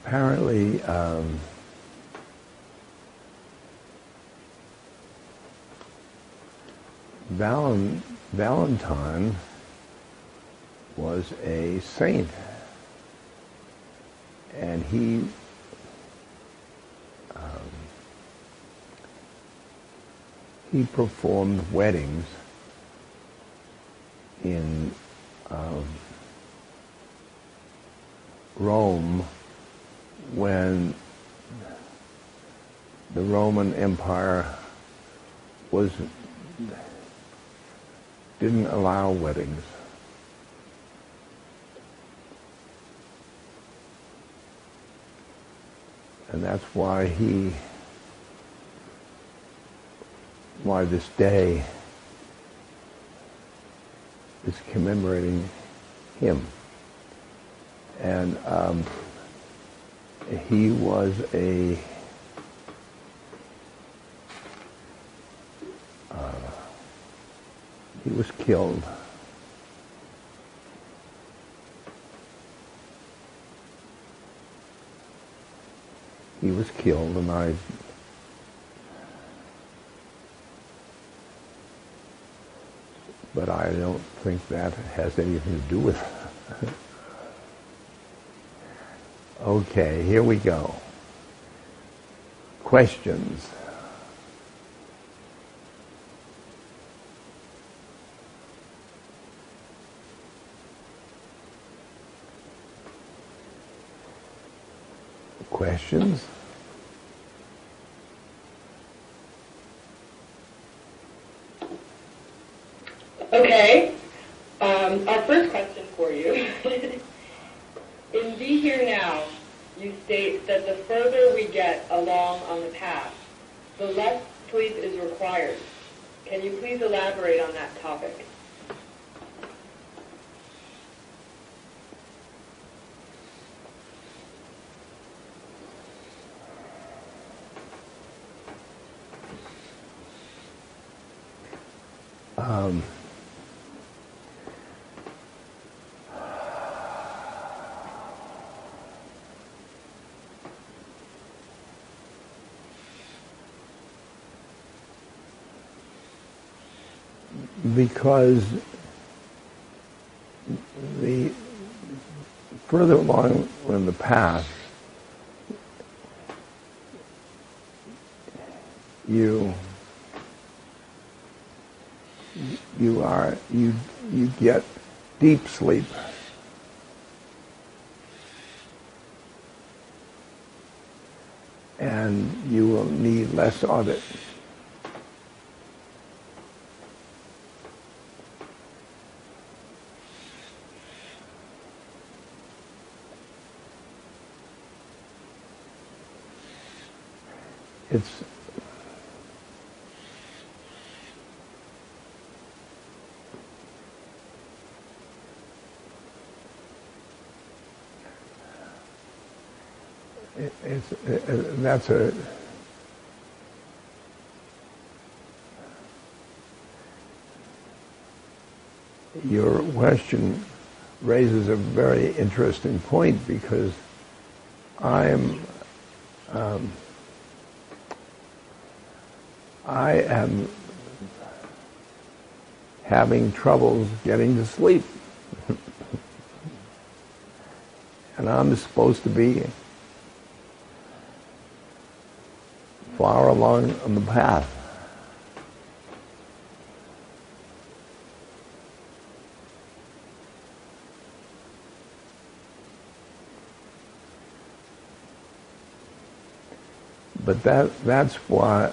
apparently Valentine was a saint, and he performed weddings in Rome when the Roman Empire didn't allow weddings. And that's why this day is commemorating him. And he was he was killed. He was killed, and but I don't think that has anything to do with it. Okay, here we go. Questions? Questions? Okay. Our first question for you. In Be Here Now, you state that the further we get along on the path, the less sleep is required. Can you please elaborate on that topic? Because the further along in the path, you get deep sleep. And you will need less of it. That's your question raises a very interesting point, because I am having troubles getting to sleep. And I'm supposed to be far along on the path. But that's why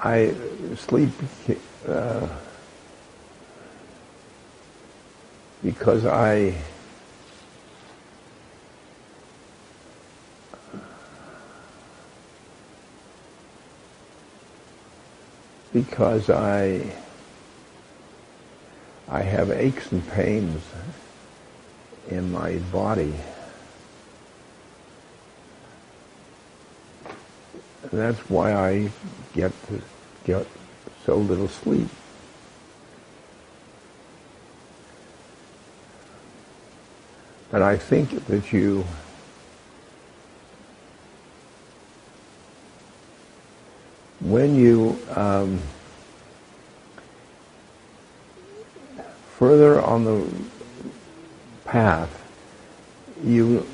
I sleep because I have aches and pains in my body. And that's why I get so little sleep. And I think that when you further on the path, you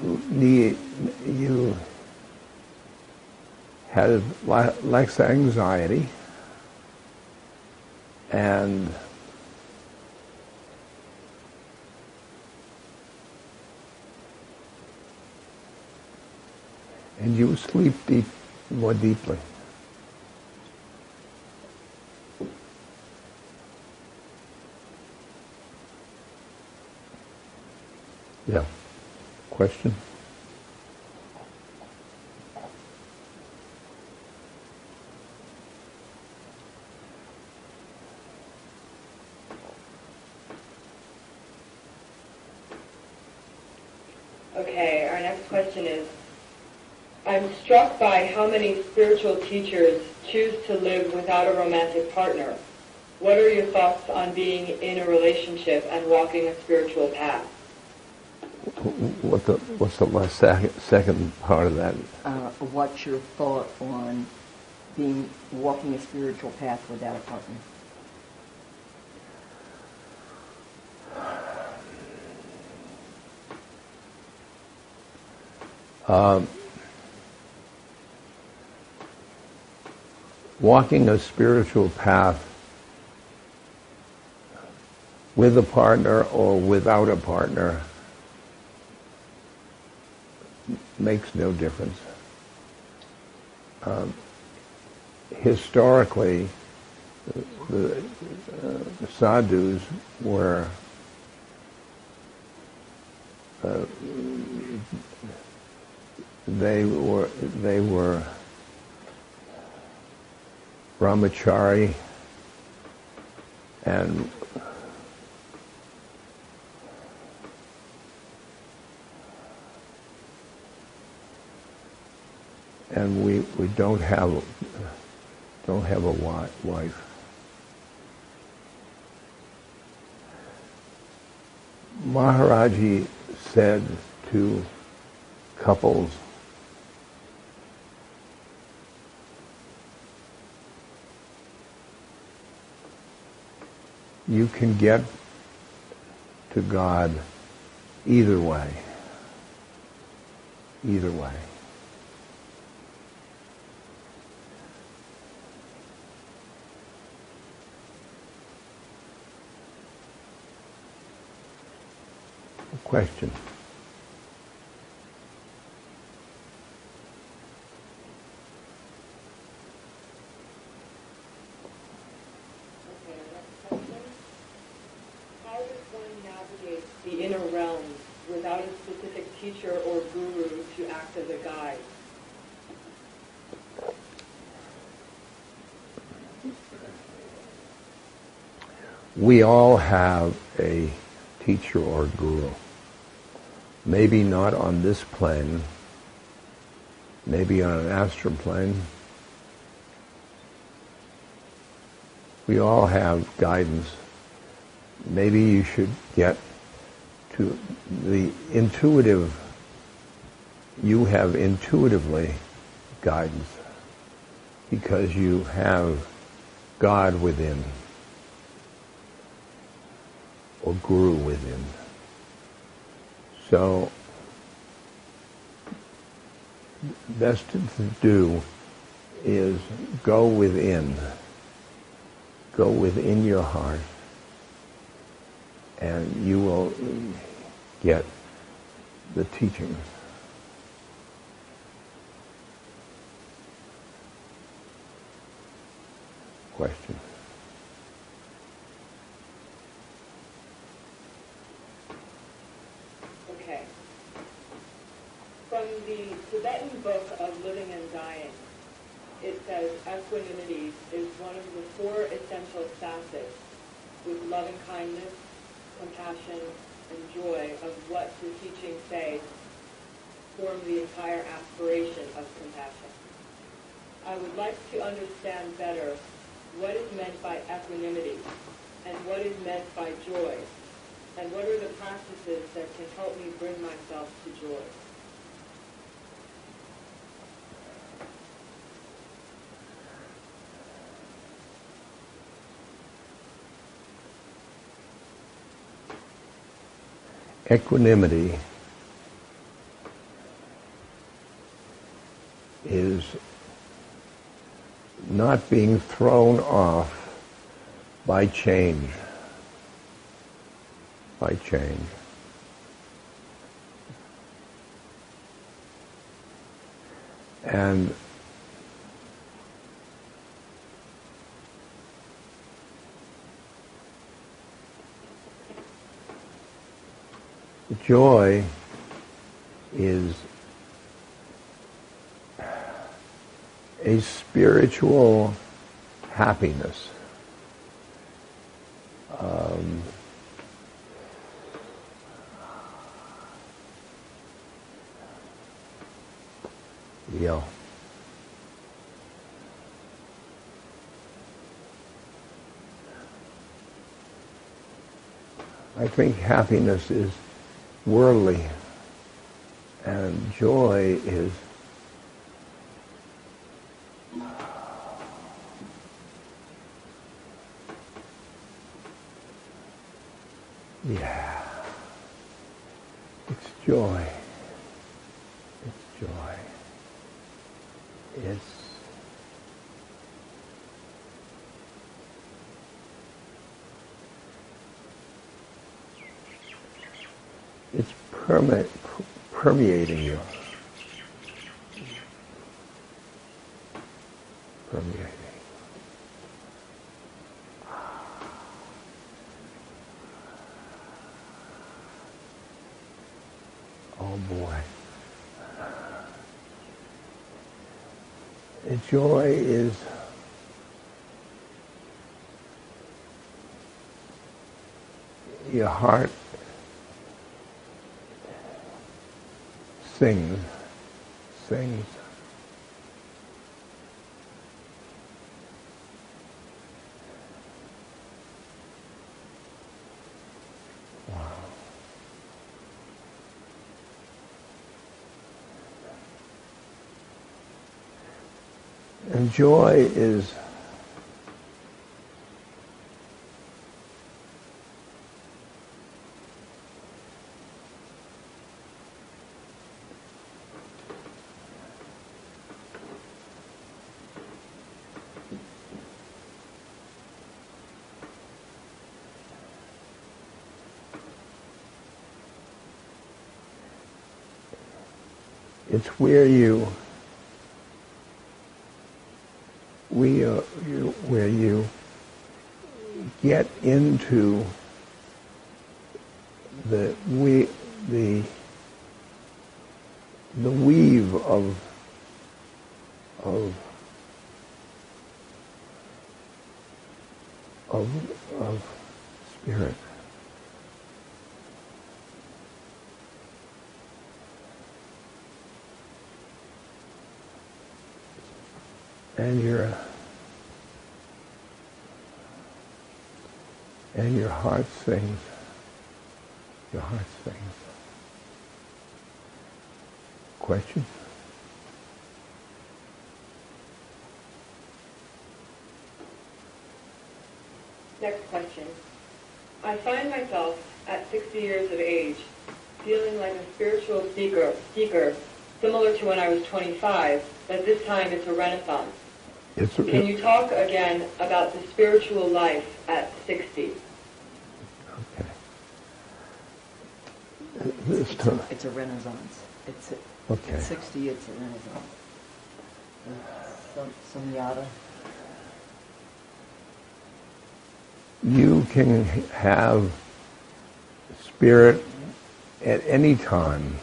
have less anxiety, and you sleep more deeply. Yeah. Question? Okay, our next question is, I'm struck by how many spiritual teachers choose to live without a romantic partner. What are your thoughts on being in a relationship and walking a spiritual path? What's the second part of that? What's your thought on walking a spiritual path without a partner? Walking a spiritual path with a partner or without a partner makes no difference. Historically, the sadhus were they were brahmachari, and we don't have a wife. Maharaji said to couples, you can get to God either way. Either way. Question. How does one navigate the inner realms without a specific teacher or guru to act as a guide? We all have a teacher or guru. Maybe not on this plane, maybe on an astral plane. We all have guidance. Maybe you should get to the intuitive, you have intuitively guidance because you have God within or guru within. So, best to do is go within your heart, and you will get the teachings. Question. Okay. From the Tibetan book of Living and Dying, it says equanimity is one of the 4 essential facets, with loving kindness, compassion, and joy of what the teachings say form the entire aspiration of compassion. I would like to understand better what is meant by equanimity and what is meant by joy. And what are the practices that can help me bring myself to joy? Equanimity is not being thrown off by change. By change. And joy is a spiritual happiness. Yeah. I think happiness is worldly, and joy is it's joy. It's joy. It's permeating you. Permeating. Oh boy. Joy is your heart sings. Wow. And joy is it's where where you get into the weave of spirit. And your heart sings. Your heart sings. Question? Next question. I find myself at 60 years of age feeling like a spiritual seeker, similar to when I was 25, but this time it's a renaissance. Can you talk again about the spiritual life at 60? Okay. It's a renaissance. Okay. At 60, it's a renaissance. Some yada. You can have spirit at any time,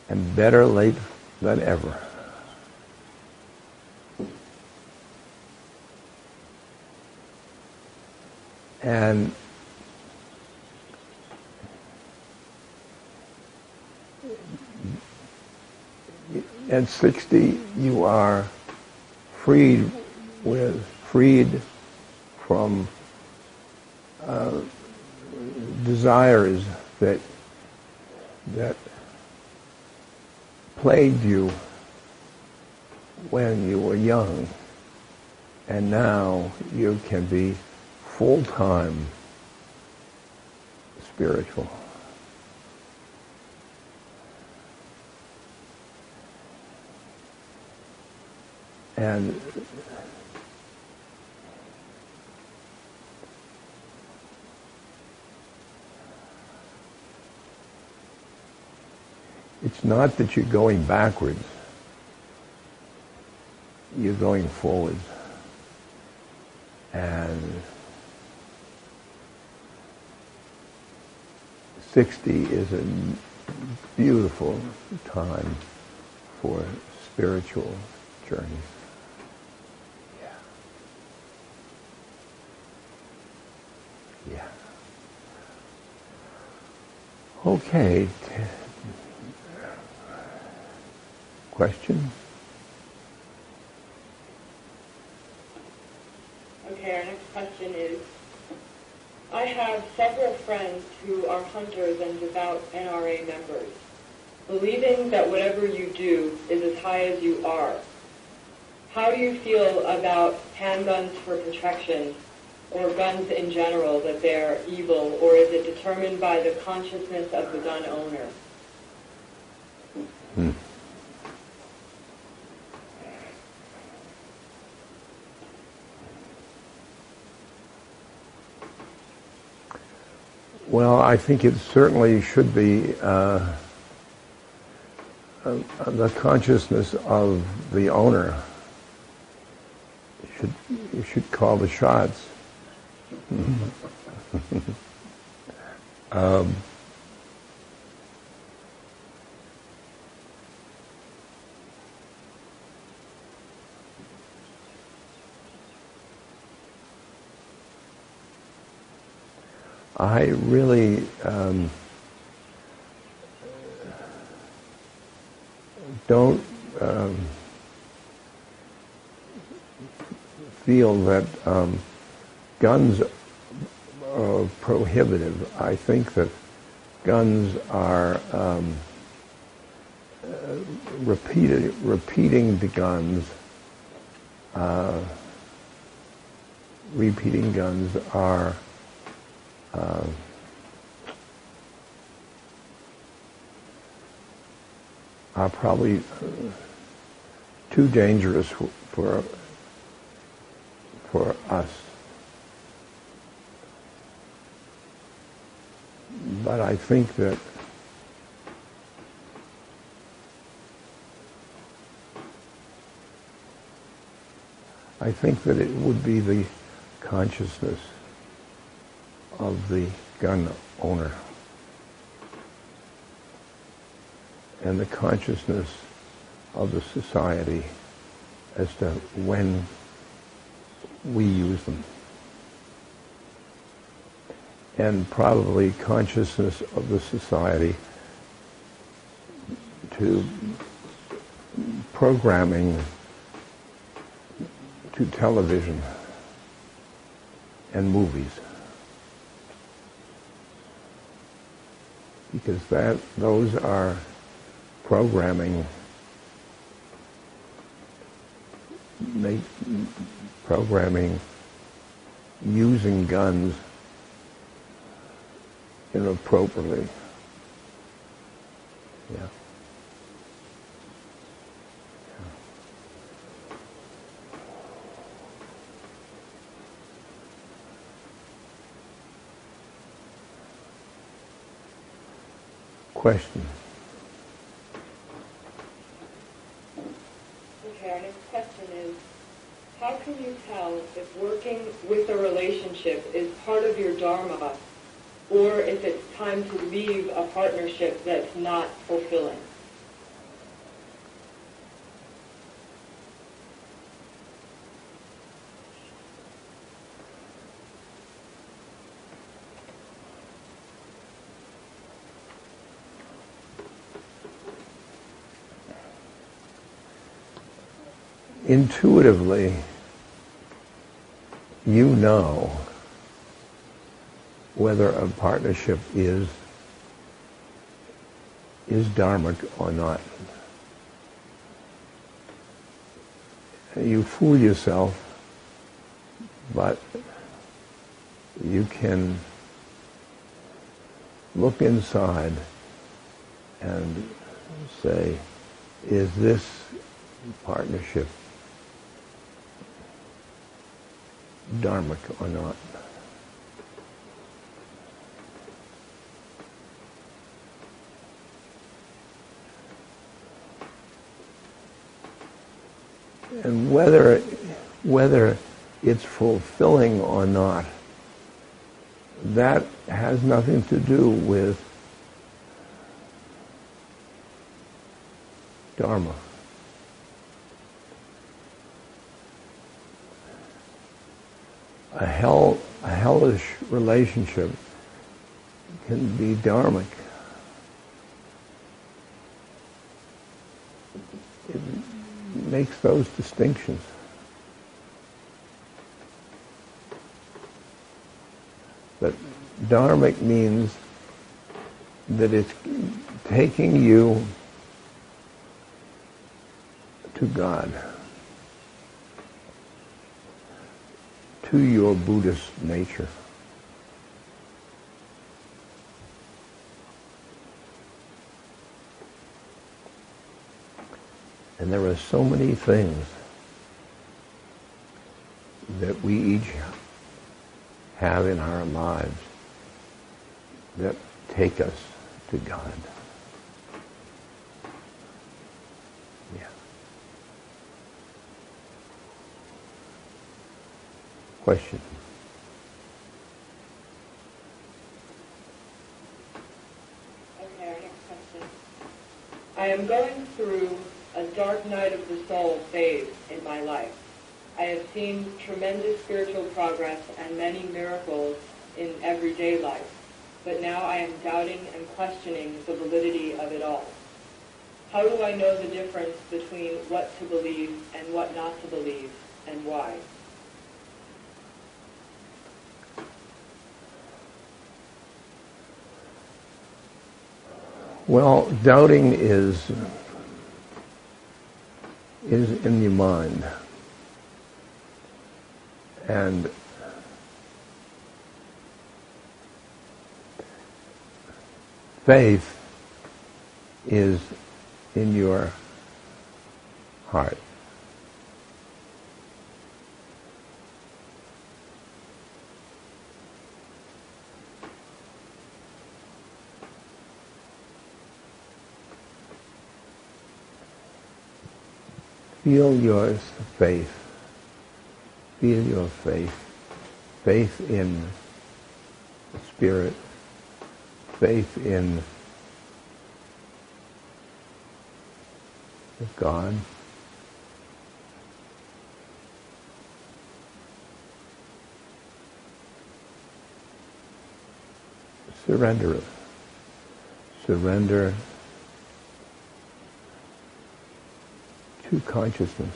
and better late than ever. And at 60, you are freed from desires that plagued you when you were young, and now you can be full-time spiritual. And it's not that you're going backwards, you're going forwards. And 60 is a beautiful time for spiritual journeys. Yeah. Yeah. Okay. Question? Okay, our next question is, I have several friends who are hunters and devout NRA members, believing that whatever you do is as high as you are. How do you feel about handguns for protection, or guns in general, that they're evil, or is it determined by the consciousness of the gun owner? Well, I think it certainly should be the consciousness of the owner. You should call the shots. I really don't feel that guns are prohibitive. I think that guns are repeating the guns. Repeating guns are probably too dangerous for us. But I think that it would be the consciousness of the gun owner and the consciousness of the society as to when we use them, and probably consciousness of the society to programming to television and movies, because those are programming using guns inappropriately. Yeah. Question. Okay, our next question is, how can you tell if working with a relationship is part of your dharma, or if it's time to leave a partnership that's not fulfilling? Intuitively, you know whether a partnership is dharmic or not. You fool yourself, but you can look inside and say, is this partnership dharmic or not? And whether it's fulfilling or not, that has nothing to do with Dharma. A hellish relationship can be dharmic. It makes those distinctions. But dharmic means that it's taking you to God, to your Buddhist nature. And there are so many things that we each have in our lives that take us to God. Yeah. Question? Okay, our next question. I am going through a dark night of the soul phase in my life. I have seen tremendous spiritual progress and many miracles in everyday life, but now I am doubting and questioning the validity of it all. How do I know the difference between what to believe and what not to believe, and why? Well, doubting is in your mind. And faith is in your heart. Feel your faith. Feel your faith. Faith in the Spirit. Faith in God. Surrender it. Surrender to consciousness.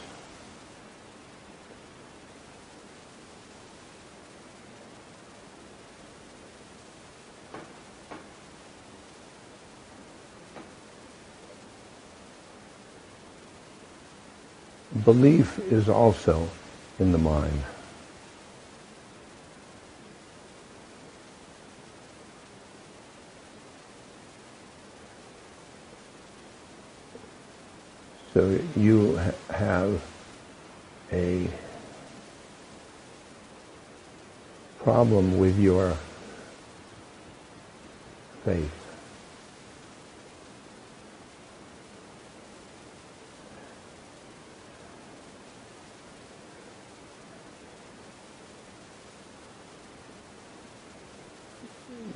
Belief is also in the mind. So you have a problem with your faith.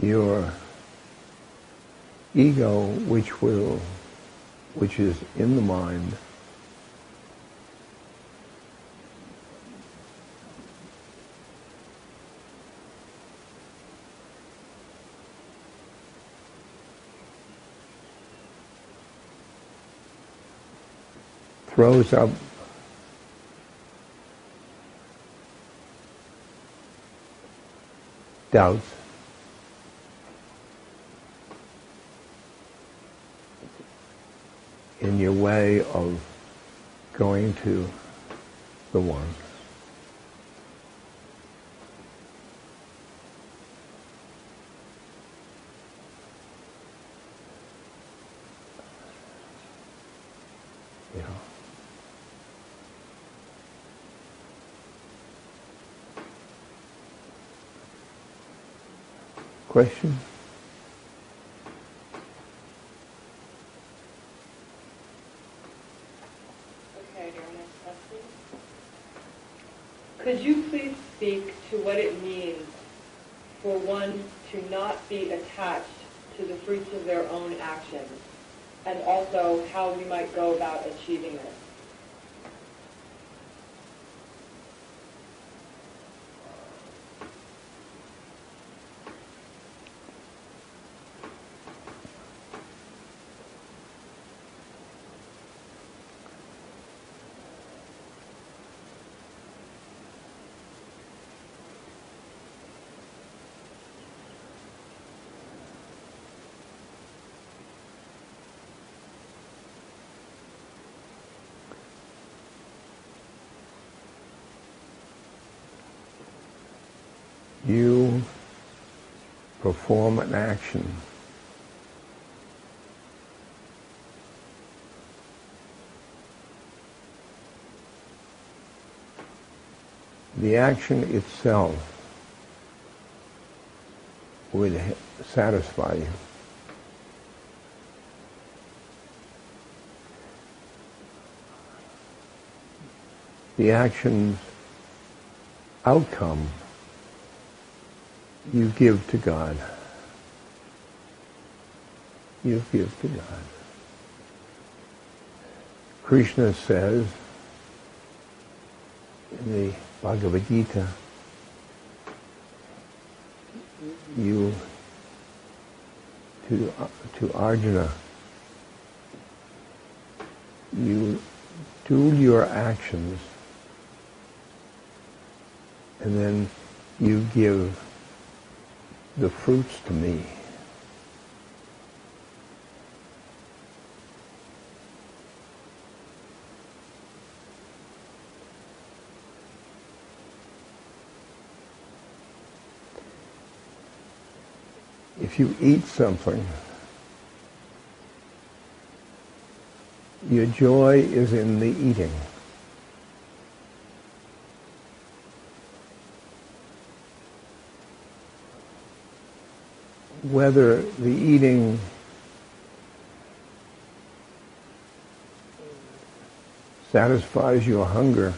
Your ego, which is in the mind, throws up doubts, in your way of going to the One. Yeah. Question? Okay, our next question. Could you please speak to what it means for one to not be attached to the fruits of their own actions, and also how we might go about achieving this? You perform an action the action itself would satisfy you. The action's outcome you give to God. You give to God. Krishna says in the Bhagavad Gita, to Arjuna, you do your actions and then you give the fruits to me. If you eat something, your joy is in the eating. Whether the eating satisfies your hunger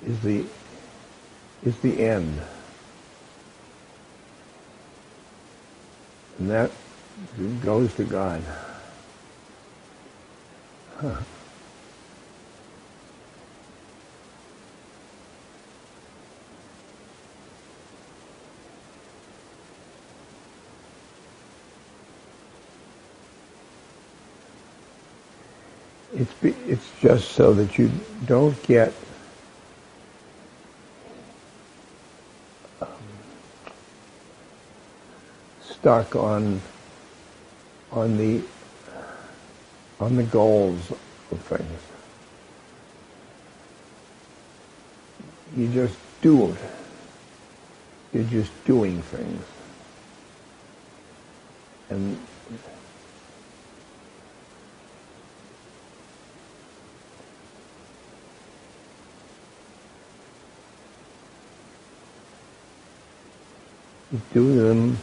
is the end. And that goes to God. Huh. It's just so that you don't get stuck on the goals of things. You just do it. You're just doing things. And you do them,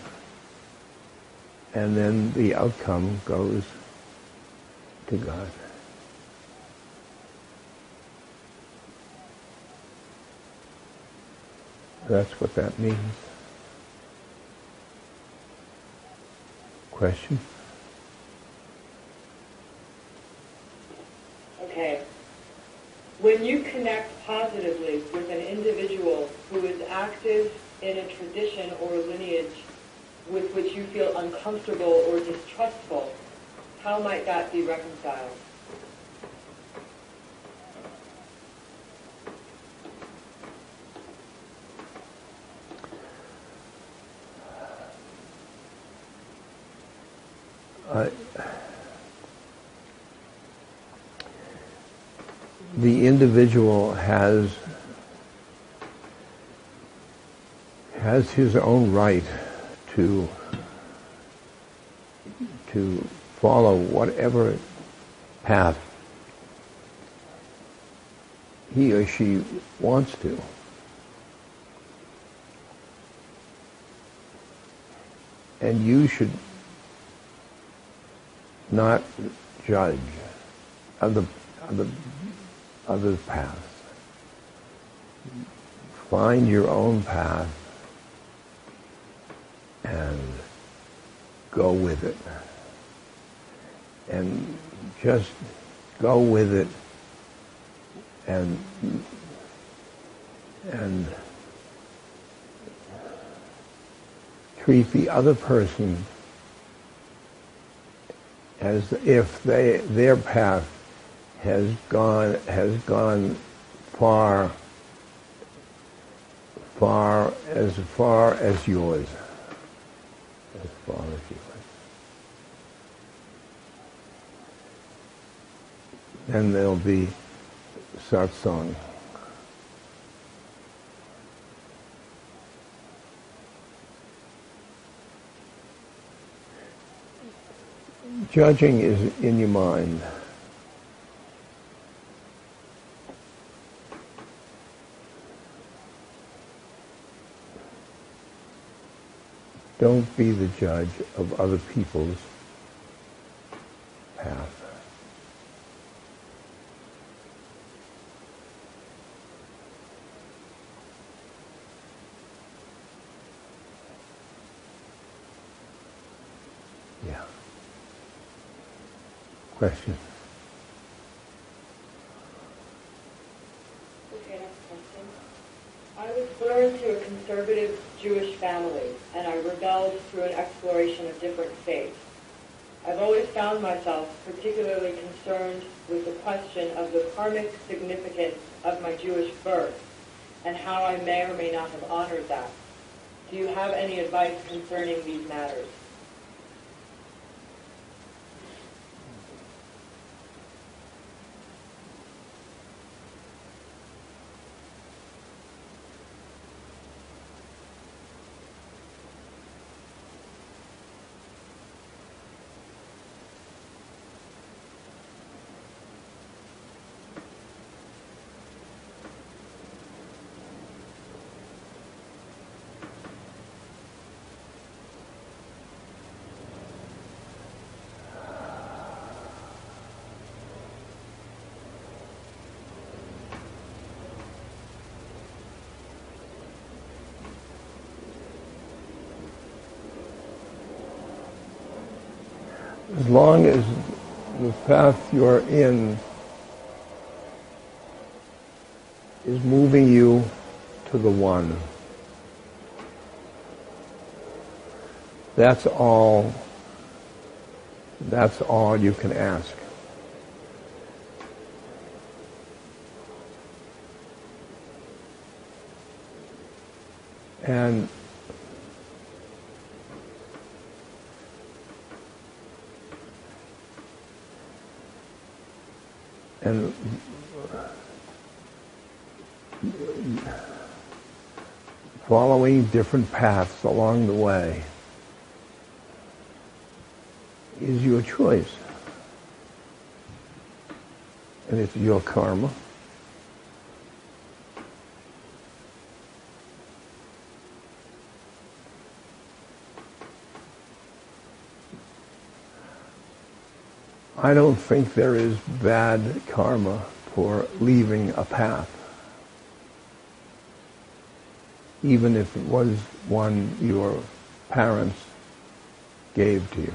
and then the outcome goes to God. That's what that means. Question? Okay. When you connect positively with an individual who is active in a tradition or lineage with which you feel uncomfortable or distrustful, how might that be reconciled? the individual has his own right to follow whatever path he or she wants to. And you should not judge other paths. Find your own path and go with it. And just go with it and treat the other person as if their path has gone far as yours. As far as yours. Then there'll be satsang. Judging is in your mind. Don't be the judge of other people's path. Yeah. Question? Okay, next question. I was born to a conservative Jewish family, and I rebelled through an exploration of different faiths. I've always found myself particularly concerned with the question of the karmic significance of my Jewish birth, and how I may or may not have honored that. Do you have any advice concerning these matters? As long as the path you're in is moving you to the one, that's all you can ask. And following different paths along the way is your choice. And it's your karma. I don't think there is bad karma for leaving a path, even if it was one your parents gave to you.